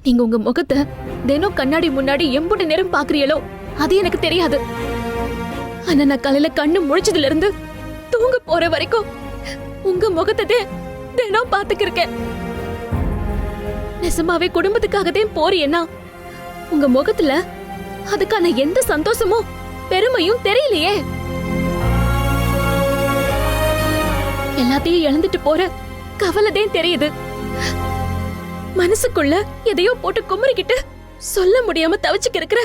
நீங்க உங்க முகத்தை தினம் கண்ணாடி முன்னாடி எம்புட்டு நேரம் பாக்குறீங்களோ அது எனக்கு தெரியாது. ஆனா நான் காலையில கண்ணு முழிச்சதுல இருந்து தூங்க போற வரைக்கும் உங்க முகத்தை தினம் பாத்துக்கிருக்கேன். நிஜமாவே குடும்பத்துக்காகவே போறியன்னா உங்க முகத்துல அதுக்கான எந்த சந்தோஷமும் பெருமையும் தெரியலையே. எல்லாத்தையும் இழந்துட்டு போற கவலைதான் தெரியுது. மனசுக்குள்ள எதையோ போட்டு குமரிக்கிட்டு சொல்ல முடியாம தவிச்சுக்கு இருக்கிற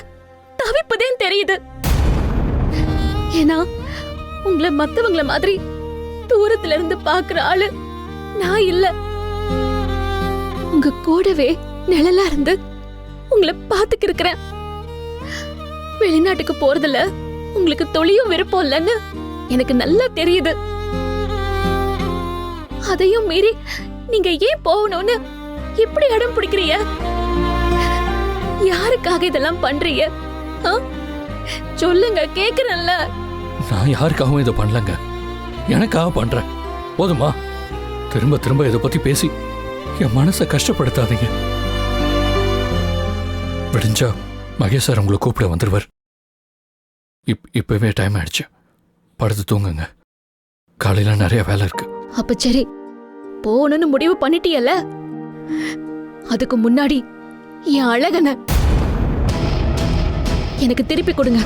தவிப்புதான் தெரியுது. ஏன்னா உங்களை மத்தவங்கள மாதிரி தூரத்துல இருந்து பாக்குற ஆளு நான் இல்ல. உங்க கூடவே நிழலா இருந்து உங்களை பாத்துக்கு இருக்கிறேன். வெளிநாட்டுக்கு போறதுல உங்களுக்கு தொழியும் விருப்பம் இல்லைன்னு எனக்கு நல்லா தெரியுது. அதையும் மீறி நீங்க ஏன் போகணும்னு இப்படி அடம் பிடிக்கிறீங்க? யாருக்காக இதெல்லாம் பண்றீங்க? சொல்லுங்க, கேக்குறேன்ல. நான் யாருக்காகவும் இதை பண்ணலங்க, எனக்காக பண்றேன். போதுமா? திரும்ப திரும்ப இதை பத்தி பேசி என் மனசை கஷ்டப்படுத்தாதீங்க. விடிஞ்சா மகேஷ் சார் உங்களை கூப்பிட வந்துருவார். இப்பவே டைம் ஆயிடுச்சு, படுத்து தூங்குங்க. காலையில நிறைய வேலை இருக்கு. அப்ப சரி, போகணும்னு முடிவு பண்ணிட்டியல்ல, அதுக்கு முன்னாடி என் அழகன எனக்கு திருப்பி கொடுங்க.